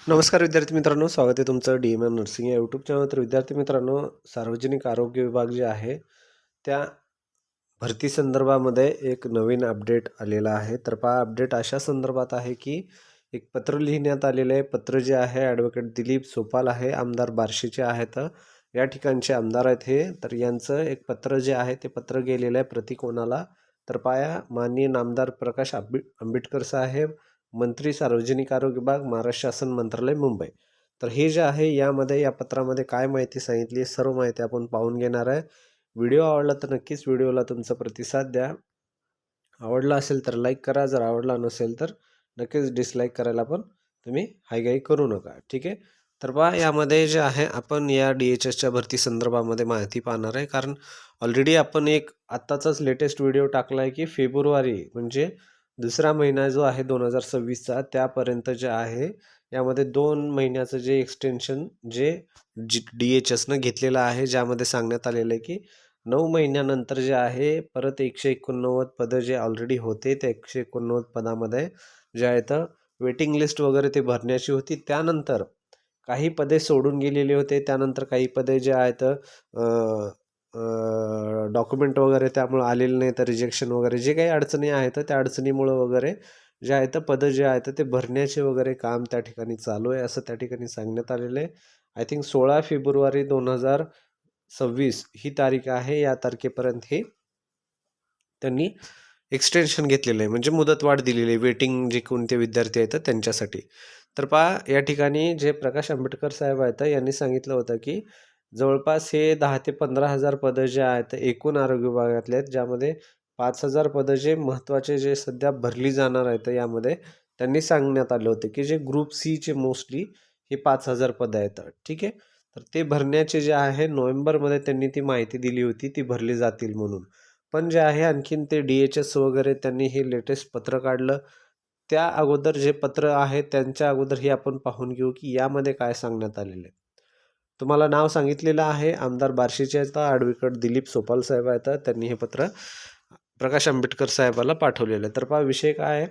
नमस्कार विद्यार्थी मित्रांनो, स्वागत आहे तुमचं DMM नर्सिंग या यूट्यूब चॅनल. तर विद्यार्थी मित्रांनो, सार्वजनिक आरोग्य विभाग जे आहे त्या भरती संदर्भामध्ये एक नवीन अपडेट आलेला आहे. तर पहा, अपडेट अशा संदर्भात आहे की एक पत्र लिहिण्यात आलेलं आहे. पत्र जे आहे ॲडव्होकेट दिलीप सोपाल आहे, आमदार बार्शीचे आहेत. या ठिकाणचे आमदार आहेत हे. तर यांचं एक पत्र जे आहे ते पत्र गेलेलं आहे प्रति कोणाला, तर पाया माननीय नामदार प्रकाश आंबेडकर साहेब, मंत्री सार्वजनिक आरोग्य विभाग, महाराष्ट्र शासन मंत्रालय, मुंबई. तर हे जे आहे यामध्ये या पत्रामध्ये काय माहिती सांगितली, सर्व माहिती आपण पाहून घेणार आहे. व्हिडिओ आवडला तर नक्कीच व्हिडिओला तुमचा प्रतिसाद द्या. आवडला असेल तर लाईक करा, जर आवडला नसेल तर नक्कीच डिसलाईक करायला पण तुम्ही हायघाई करू नका, ठीक आहे. तर पहा, यामध्ये जे आहे आपण या DHSच्या भरती संदर्भामध्ये माहिती पाहणार आहे. कारण ऑलरेडी आपण एक आत्ताचाच लेटेस्ट व्हिडिओ टाकला आहे की फेब्रुवारी म्हणजे दुसरा महिना जो आहे 2026चा त्यापर्यंत जे आहे यामध्ये 2 महिन्याचं जे एक्सटेन्शन जे DHSनं घेतलेलं आहे, ज्यामध्ये सांगण्यात आलेलं आहे की 9 महिन्यानंतर जे आहे परत 189 पदं जे ऑलरेडी होते त्या 189 पदामध्ये जे आहेत वेटिंग लिस्ट वगैरे ते भरण्याची होती. त्यानंतर काही पदे सोडून गेलेले होते. त्यानंतर काही पदे जे आहेत डॉक्युमेंट वगैरे त्यामुळे आलेलं नाही, तर रिजेक्शन वगैरे जे काही अडचणी आहेत त्या अडचणीमुळं वगैरे जे आहेत पदं जे आहेत ते भरण्याचे वगैरे काम त्या ठिकाणी चालू आहे, असं त्या ठिकाणी सांगण्यात आलेलं आहे. आय थिंक 16 फेब्रुवारी 2026 ही तारीख आहे. या तारखेपर्यंत हे त्यांनी एक्सटेन्शन घेतलेलं आहे, म्हणजे मुदतवाढ दिलेली आहे वेटिंग जे कोणते विद्यार्थी आहेत त्यांच्यासाठी. तर पहा, या ठिकाणी जे प्रकाश आंबेडकर साहेब आहेत यांनी सांगितलं होतं की जवळपास हे 10 ते 15,000 पदं जे आहेत एकूण आरोग्य विभागातले आहेत, ज्यामध्ये 5,000 पदं जे महत्त्वाचे जे सध्या भरली जाणार आहेत यामध्ये त्यांनी सांगण्यात आले होते की जे ग्रुप सीचे मोस्टली हे 5,000 पदं आहेत, ठीक आहे. तर ते भरण्याचे जे आहे नोव्हेंबरमध्ये त्यांनी ती माहिती दिली होती, ती भरली जातील म्हणून. पण जे आहे आणखीन ते DHS वगैरे त्यांनी हे लेटेस्ट पत्र काढलं. त्या अगोदर जे पत्र आहे त्यांच्या अगोदर हे आपण पाहून घेऊ की यामध्ये काय सांगण्यात आलेलं आहे. तुम्हाला नाव सांगितलेलं आहे, आमदार बार्शीचे आहेत, ॲडव्होकेट दिलीप सोपाल साहेब आहेत. त्यांनी हे पत्र प्रकाश आंबेडकर साहेबाला पाठवलेलं आहे. तर पहा, विषय काय आहे,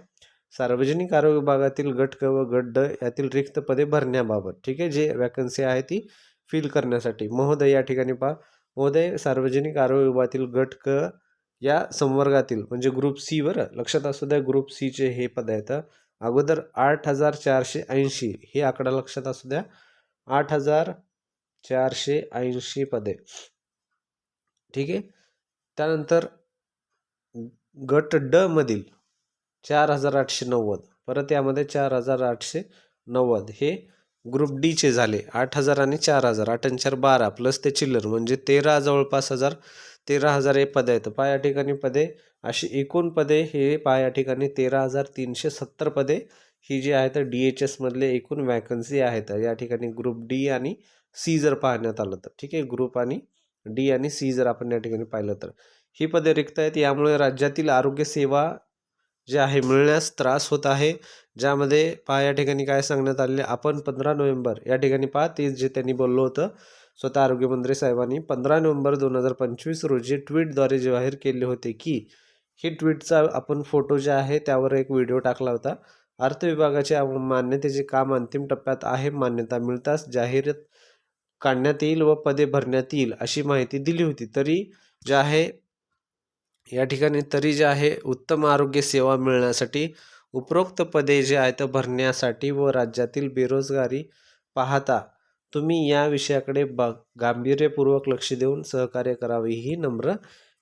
सार्वजनिक आरोग्य विभागातील गट क व गट ड यातील रिक्त पदे भरण्याबाबत, ठीक आहे, जे वॅकन्सी आहे ती फिल करण्यासाठी. महोदय, या ठिकाणी पहा, महोदय, सार्वजनिक आरोग्य विभागातील गट क या संवर्गातील म्हणजे ग्रुप सी, बरं लक्षात असू द्या, ग्रुप सीचे हे पद आहेत. अगोदर 8,480 हे आकडा लक्षात असू द्या, 8,480 पदे, ठीक आहे. त्यानंतर गट ड मधील 4,890, परत यामध्ये 4,890 हे ग्रुप डीचे झाले. 8,000 आणि 4,000, 8 आणि 4 12 प्लस ते चिल्लर म्हणजे 13 जवळपास 13,000 हे पदे आहेत. पहा, या ठिकाणी पदे अशी एकूण पदे हे पहा, या ठिकाणी 13,370 पदे ही जी आहेत DHS मधले एकूण वॅकन्सी आहेत. या ठिकाणी ग्रुप डी आणि सी जर पाहण्यात आलं तर, ठीक आहे, ग्रुप आणि डी आणि सी जर आपण या ठिकाणी पाहिलं तर ही पदे रिक्त आहेत. यामुळे राज्यातील आरोग्य सेवा जे आहे मिळण्यास त्रास होत आहे. ज्यामध्ये पहा, या ठिकाणी काय सांगण्यात आलेले, आपण 15 नोव्हेंबर या ठिकाणी पहा, ते जे त्यांनी बोललं होतं स्वतः आरोग्यमंत्री साहेबांनी 15 नोव्हेंबर 2025 रोजी ट्विटद्वारे जाहीर केले होते की हे ट्विटचा आपण फोटो जे आहे त्यावर एक व्हिडिओ टाकला होता. अर्थ विभागाच्या मान्यतेचे काम अंतिम टप्प्यात आहे. मान्यता मिळताच जाहिरात काढण्यात येईल व पदे भरण्यात येईल अशी माहिती दिली होती. तरी जे आहे या ठिकाणी तरी जे आहे उत्तम आरोग्य सेवा मिळण्यासाठी उपरोक्त पदे जे आहेत भरण्यासाठी व राज्यातील बेरोजगारी पाहता तुम्ही या विषयाकडे गांभीर्यपूर्वक लक्ष देऊन सहकार्य करावे ही नम्र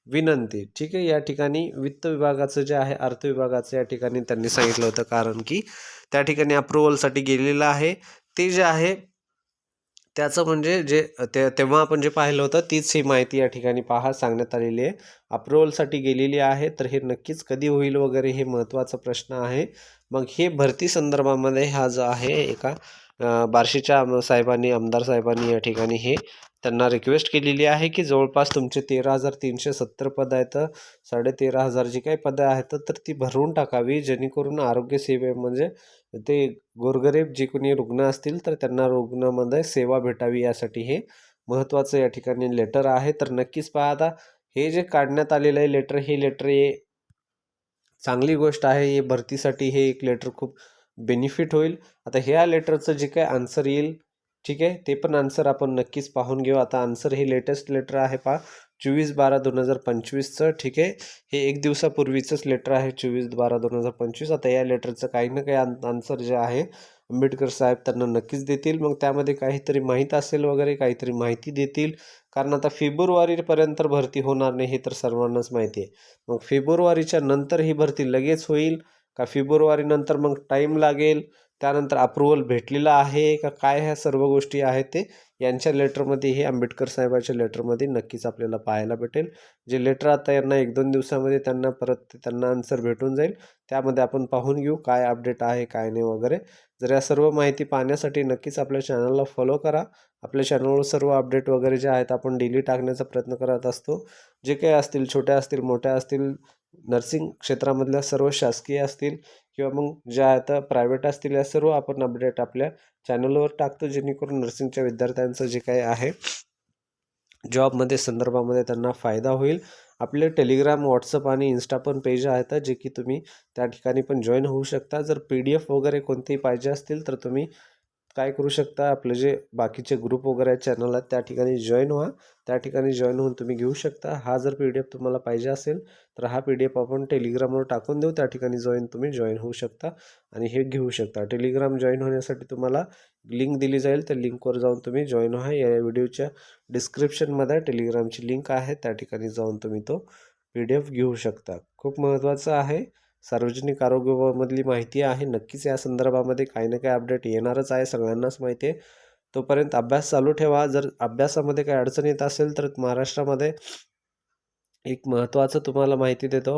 विनंती, ठीक आहे. या ठिकाणी वित्त विभागाचं जे आहे अर्थ विभागाचं या ठिकाणी त्यांनी सांगितलं होतं, कारण की त्या ठिकाणी अप्रुव्हलसाठी गेलेलं आहे ते जे आहे त्याचं म्हणजे जे तेव्हा आपण जे पाहिलं होतं तीच ही माहिती या ठिकाणी पहा सांगण्यात आलेली आहे. अप्रुव्हलसाठी गेलेली आहे, तर हे नक्कीच कधी होईल वगैरे हे महत्त्वाचा प्रश्न आहे. मग हे भरती संदर्भामध्ये हा जो आहे एका बार्शीच्या साहेबांनी, आमदार साहेबांनी या ठिकाणी हे त्यांना रिक्वेस्ट केलेली आहे की जवळपास तुमचे 13,370 पदं आहेत, 13,500 जी काही पदं आहेत तर ती भरून टाकावी, जेणेकरून आरोग्य सेवे म्हणजे ते गोरगरीब जे कोणी रुग्ण असतील तर त्यांना रुग्णामध्ये सेवा भेटावी यासाठी हे महत्त्वाचं या ठिकाणी लेटर आहे. तर नक्कीच पहा, आता हे जे काढण्यात आलेलं आहे लेटर, हे लेटर हे चांगली गोष्ट आहे. हे भरतीसाठी हे एक लेटर खूप बेनिफिट होईल. आता ह्या लेटरचं जे काय आन्सर येईल, ठीक आहे, ते पण आन्सर आपण नक्कीच पाहून घेऊ. आता आन्सर हे लेटेस्ट लेटर आहे पहा, 24/12/2025चं, ठीक आहे. हे 1 दिवसापूर्वीचंच लेटर आहे, 24/12/2025. आता या लेटरचं काही ना काही आन्सर जे आहे आंबेडकर साहेब त्यांना नक्कीच देतील. मग त्यामध्ये काहीतरी माहीत असेल वगैरे, काहीतरी माहिती देतील. कारण आता फेब्रुवारीपर्यंत भरती होणार नाही हे तर सर्वांनाच माहिती आहे. मग फेब्रुवारीच्या नंतर ही भरती लगेच होईल का फेब्रुवारीनंतर मग टाईम लागेल, त्यानंतर अप्रूव्हल भेटलेलं आहे का काय, ह्या सर्व गोष्टी आहेत ते यांच्या लेटरमध्ये, हे आंबेडकर साहेबाच्या लेटरमध्ये नक्कीच आपल्याला पाहायला भेटेल. जे लेटर आता यांना 1-2 दिवसामध्ये त्यांना परत त्यांना आन्सर भेटून जाईल. त्यामध्ये आपण पाहून घेऊ काय अपडेट आहे काय नाही वगैरे. जर या सर्व माहिती पाहण्यासाठी नक्कीच आपल्या चॅनलला फॉलो करा. आपल्या चॅनलवर सर्व अपडेट वगैरे जे आहेत आपण डेली टाकण्याचा प्रयत्न करत असतो. जे काही असतील, छोट्या असतील, मोठ्या असतील, नर्सिंग क्षेत्रामधल्या सर्व शासकीय असतील किंवा मग ज्या आता प्रायव्हेट असतील, या सर्व आपण अपडेट आपल्या चॅनलवर टाकतो, जेणेकरून नर्सिंगच्या विद्यार्थ्यांचं जे काही आहे जॉबमध्ये संदर्भामध्ये त्यांना फायदा होईल. आपले टेलिग्राम, व्हॉट्सअप आणि इन्स्टा पण पेज आहेत, जे की तुम्ही त्या ठिकाणी पण जॉईन होऊ शकता. जर PDF वगैरे कोणतेही पाहिजे असतील तर तुम्ही काय करू शकता, आपले जे बाकीचे ग्रुप वगैरे चॅनल आहेत त्या ठिकाणी जॉईन व्हा. त्या ठिकाणी जॉईन होऊन तुम्ही घेऊ शकता. हा जर PDF तुम्हाला पाहिजे असेल तर हा PDF आपण टेलिग्रामवर टाकून देऊ. त्या ठिकाणी तुम्ही जॉईन होऊ शकता आणि हे घेऊ शकता. टेलिग्राम जॉईन होण्यासाठी तुम्हाला लिंक दिली जाईल, त्या लिंकवर जाऊन तुम्ही जॉईन व्हा. या व्हिडिओच्या डिस्क्रिप्शनमध्ये टेलिग्रामची लिंक आहे, त्या ठिकाणी जाऊन तुम्ही तो PDF घेऊ शकता. खूप महत्त्वाचं आहे. सार्वजनिक आरोग्यामधली माहिती आहे. नक्कीच या संदर्भामध्ये काही ना काही अपडेट येणारच आहे, सगळ्यांनाच माहिती आहे. तोपर्यंत अभ्यास चालू ठेवा. जर अभ्यासामध्ये काही अडचण येत असेल तर महाराष्ट्रामध्ये एक महत्त्वाचं तुम्हाला माहिती देतो.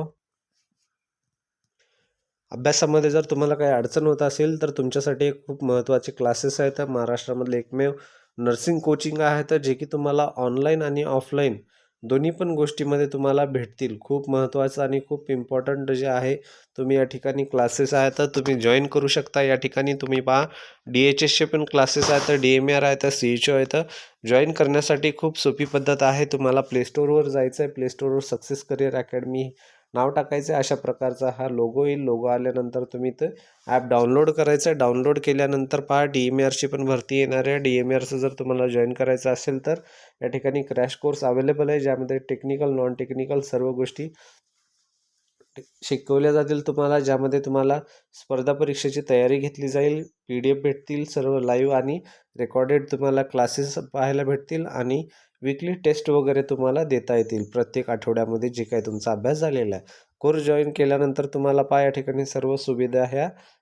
अभ्यासामध्ये जर तुम्हाला काही अडचण होत असेल तर तुमच्यासाठी एक खूप महत्त्वाचे क्लासेस आहेत. महाराष्ट्रामधले एकमेव नर्सिंग कोचिंग आहेत, जे की तुम्हाला ऑनलाईन आणि ऑफलाईन दोन्ही पण गोष्टीमध्ये तुम्हाला भेटतील. खूप महत्त्वाचं आणि खूप इम्पॉर्टंट जे आहे, तुम्ही या ठिकाणी क्लासेस आहेत तुम्ही जॉईन करू शकता. या ठिकाणी तुम्ही पहा DHSचे पण क्लासेस आहेत, DMR आहेत, CHO आहेत. जॉईन करण्यासाठी खूप सोपी पद्धत आहे. तुम्हाला प्लेस्टोरवर जायचं आहे. प्लेस्टोरवर सक्सेस करिअर अकॅडमी नाव टाकायचं आहे. अशा प्रकारचा हा लोगो येईल. लोगो आल्यानंतर तुम्ही ते ॲप डाउनलोड करायचं आहे. डाउनलोड केल्यानंतर पहा DMRची पण भरती येणार आहे. DMRचं जर तुम्हाला जॉईन करायचं असेल तर या ठिकाणी क्रॅश कोर्स अवेलेबल आहे, ज्यामध्ये टेक्निकल, नॉन टेक्निकल सर्व गोष्टी शिकवल्या जातील तुम्हाला, ज्यामध्ये तुम्हाला स्पर्धा परीक्षेची तयारी घेतली जाईल. PDF भेटतील सर्व लाईव्ह आणि रेकॉर्डेड, तुम्हाला क्लासेस पाहायला भेटतील आणि वीकली टेस्ट वगैरे तुम्हाला देता येतील प्रत्येक आठवड्यामध्ये, जे काही तुमचा अभ्यास झालेला आहे. कोर्स जॉईन केल्यानंतर तुम्हाला या ठिकाणी सर्व सुविधा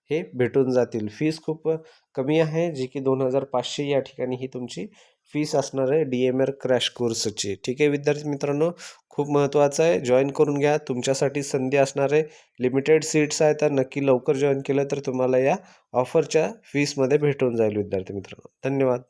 हे भेटून जातील. फीस खूप कमी आहे, जी की 2500 या ठिकाणी ही तुमची फीस असणार आहे DMR क्रॅश कोर्सची. ठीक आहे विद्यार्थी मित्रांनो, खूप महत्त्वाचं आहे, जॉईन करून घ्या. तुमच्यासाठी संधी असणार आहे. लिमिटेड सीट्स आहेत, तर नक्की लवकर जॉईन केलं तर तुम्हाला या ऑफरच्या फीसमध्ये भेटून जाईल विद्यार्थी मित्रांनो. धन्यवाद.